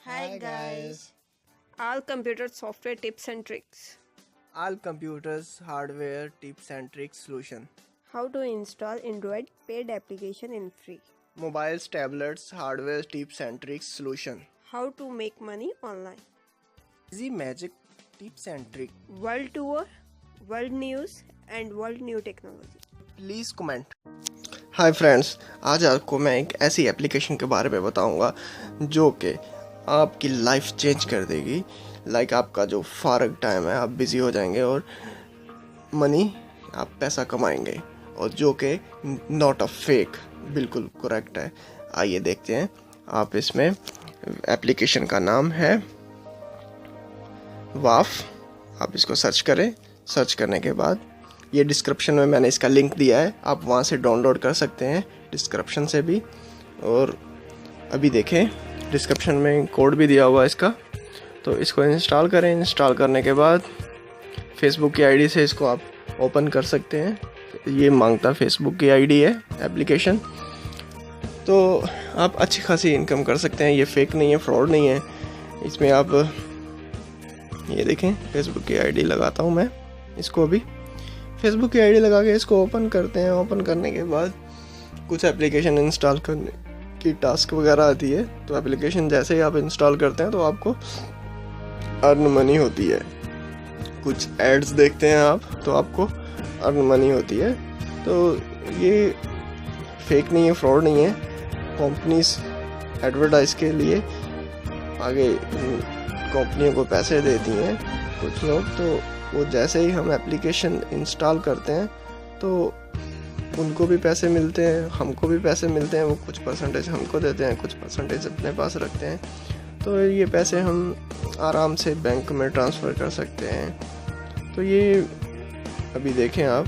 Hi guys. All computer software tips and tricks. All computers hardware tips and tricks solution. How to install Android paid application in free. Mobiles, tablets, hardware tips and tricks solution. How to make money online. Easy magic tips and trick. World tour, world news and world new technology. Please comment. Hi friends, आज आपको मैं एक ऐसी application के बारे में बताऊंगा जो कि आपकी लाइफ चेंज कर देगी। लाइक आपका जो फारग टाइम है आप बिज़ी हो जाएंगे और मनी आप पैसा कमाएंगे, और जो कि नॉट अ फेक, बिल्कुल करेक्ट है। आइए देखते हैं। आप इसमें एप्लीकेशन का नाम है वाफ। आप इसको सर्च करें। सर्च करने के बाद ये डिस्क्रिप्शन में मैंने इसका लिंक दिया है, आप वहाँ से डाउनलोड कर सकते हैं डिस्क्रिप्शन से भी। और अभी देखें डिस्क्रिप्शन में कोड भी दिया हुआ है इसका, तो इसको इंस्टॉल करें। इंस्टॉल करने के बाद फेसबुक की आईडी से इसको आप ओपन कर सकते हैं। ये मांगता फेसबुक की आईडी है एप्लीकेशन, तो आप अच्छी खासी इनकम कर सकते हैं। ये फेक नहीं है, फ्रॉड नहीं है। इसमें आप ये देखें, फेसबुक की आईडी लगाता हूँ मैं इसको। अभी फेसबुक की आईडी लगा के इसको ओपन करते हैं। ओपन करने के बाद कुछ एप्लीकेशन इंस्टॉल करने की टास्क वगैरह आती है। तो एप्लीकेशन जैसे ही आप इंस्टॉल करते हैं तो आपको अर्न मनी होती है। कुछ एड्स देखते हैं आप तो आपको अर्न मनी होती है। तो ये फेक नहीं है, फ्रॉड नहीं है। कंपनीज एडवर्टाइज के लिए आगे कंपनियों को पैसे देती हैं कुछ लोग, तो वो जैसे ही हम एप्लीकेशन इंस्टॉल करते हैं तो उनको भी पैसे मिलते हैं, हमको भी पैसे मिलते हैं। वो कुछ परसेंटेज हमको देते हैं, कुछ परसेंटेज अपने पास रखते हैं। तो ये पैसे हम आराम से बैंक में ट्रांसफ़र कर सकते हैं। तो ये अभी देखें आप,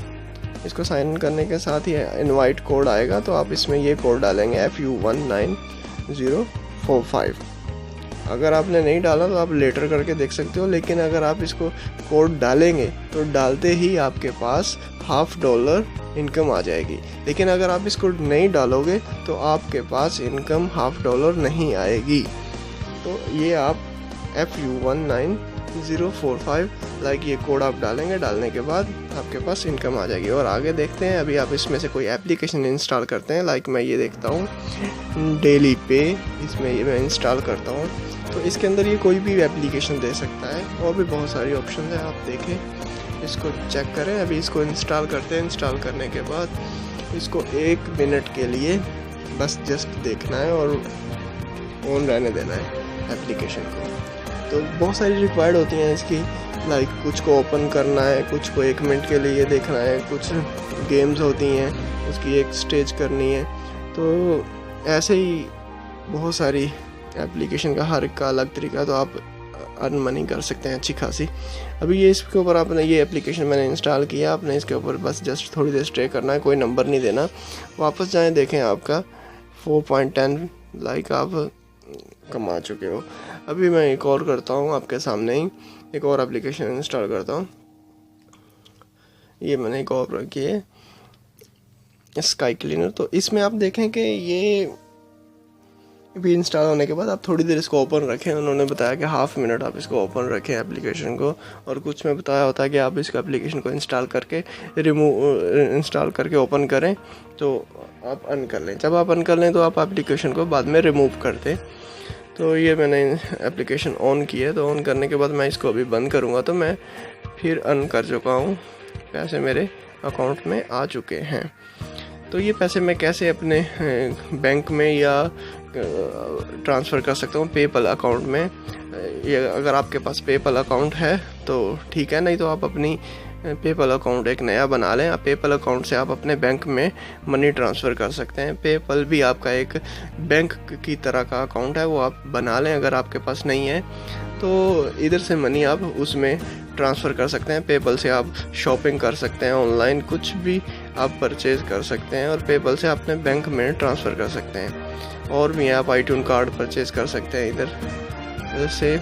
इसको साइन इन करने के साथ ही इनवाइट कोड आएगा, तो आप इसमें ये कोड डालेंगे FU19045। अगर आपने नहीं डाला तो आप लेटर करके देख सकते हो, लेकिन अगर आप इसको कोड डालेंगे तो डालते ही आपके पास $50 इनकम आ जाएगी। लेकिन अगर आप इसको नहीं डालोगे तो आपके पास इनकम $50 नहीं आएगी। तो ये आप FU19045 लाइक ये कोड आप डालेंगे, डालने के बाद आपके पास इनकम आ जाएगी। और आगे देखते हैं। अभी आप इसमें से कोई एप्लीकेशन इंस्टॉल करते हैं। लाइक मैं ये देखता हूँ डेली पे, इसमें ये मैं इंस्टॉल करता हूँ। तो इसके अंदर ये कोई भी एप्लीकेशन दे सकता है, और भी बहुत सारी ऑप्शन है। आप देखें, इसको चेक करें। अभी इसको इंस्टॉल करते हैं। इंस्टॉल करने के बाद इसको 1 मिनट के लिए बस जस्ट देखना है और ऑन रहने देना है एप्लीकेशन को। तो बहुत सारी रिक्वायर्ड होती हैं इसकी, लाइक कुछ को ओपन करना है, कुछ को 1 मिनट के लिए देखना है, कुछ गेम्स होती हैं उसकी एक स्टेज करनी है। तो ऐसे ही बहुत सारी एप्लीकेशन का हर एक का अलग तरीका, तो आप अर्न मनी कर सकते हैं अच्छी खासी। अभी ये इसके ऊपर आपने ये एप्लीकेशन मैंने इंस्टॉल किया, आपने इसके ऊपर बस जस्ट थोड़ी देर स्टे करना है, कोई नंबर नहीं देना। वापस जाएं, देखें आपका 4.10 लाइक आप कमा चुके हो। अभी मैं एक और करता हूँ आपके सामने ही, एक और एप्लीकेशन इंस्टॉल करता हूँ। ये मैंने एक और रखी है स्काई क्लीनर। तो इसमें आप देखें कि ये भी इंस्टॉल होने के बाद आप थोड़ी देर इसको ओपन रखें। उन्होंने बताया कि 1/2 मिनट आप इसको ओपन रखें एप्लीकेशन को, और कुछ में बताया होता है कि आप इसको एप्लीकेशन को इंस्टॉल करके ओपन करें तो आप अर्न कर लें। जब आप अर्न कर लें तो आप एप्लीकेशन को बाद में रिमूव कर दें। तो ये मैंने एप्लीकेशन ऑन की है, तो ऑन करने के बाद मैं इसको अभी बंद करूँगा तो मैं फिर अर्न कर चुका हूँ, पैसे मेरे अकाउंट में आ चुके हैं। तो ये पैसे मैं कैसे अपने बैंक में या ट्रांसफ़र कर सकता हूँ पेपल अकाउंट में। ये अगर आपके पास पेपल अकाउंट है तो ठीक है, नहीं तो आप अपनी पेपल अकाउंट एक नया बना लें। आप पेपल अकाउंट से आप अपने बैंक में मनी ट्रांसफ़र कर सकते हैं। पेपल भी आपका एक बैंक की तरह का अकाउंट है, वो आप बना लें। अगर आपके पास नहीं है तो इधर से मनी आप उसमें ट्रांसफ़र कर सकते हैं। पेपल से आप शॉपिंग कर सकते हैं, ऑनलाइन कुछ भी आप परचेज़ कर सकते हैं, और पेपल से अपने बैंक में ट्रांसफ़र कर सकते हैं। और भी आप iTunes कार्ड परचेज़ कर सकते हैं इधर से।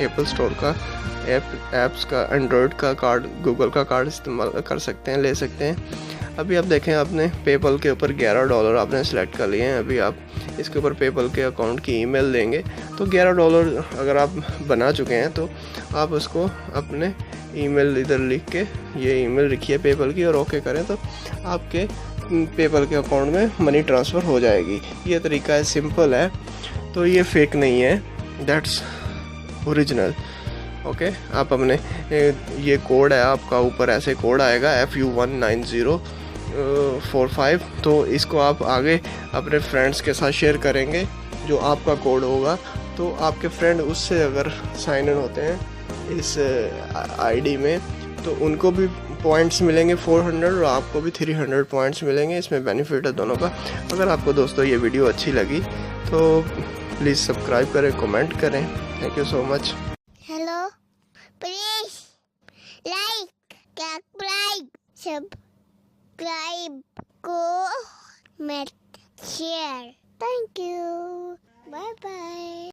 एप्पल स्टोर का ऐप्स का, एंड्रॉयड का कार्ड, गूगल का कार्ड इस्तेमाल कर सकते हैं, ले सकते हैं। अभी आप देखें, आपने पेपल के ऊपर $11 आपने सेलेक्ट कर लिए हैं। अभी आप इसके ऊपर पेपल के अकाउंट की ईमेल देंगे तो $11 अगर आप बना चुके हैं तो आप उसको अपने ईमेल इधर लिख के, ये ईमेल लिखिए पेपल की और ओके करें तो आपके पेपल के अकाउंट में मनी ट्रांसफ़र हो जाएगी। ये तरीका है, सिंपल है, तो ये फेक नहीं है, दैट्स ओरिजिनल। ओके, आप अपने ये कोड है आपका, ऊपर ऐसे कोड आएगा FU19045, तो इसको आप आगे अपने फ्रेंड्स के साथ शेयर करेंगे। जो आपका कोड होगा तो आपके फ्रेंड उससे अगर साइन इन होते हैं इस आईडी में तो उनको भी पॉइंट्स मिलेंगे 400 और आपको भी 300 पॉइंट्स मिलेंगे। इसमें बेनिफिट है दोनों का। अगर आपको दोस्तों ये वीडियो अच्छी लगी तो प्लीज़ सब्सक्राइब करें, कमेंट करें। Thank you so much. Hello, please like subscribe को मत share. Thank you, bye bye.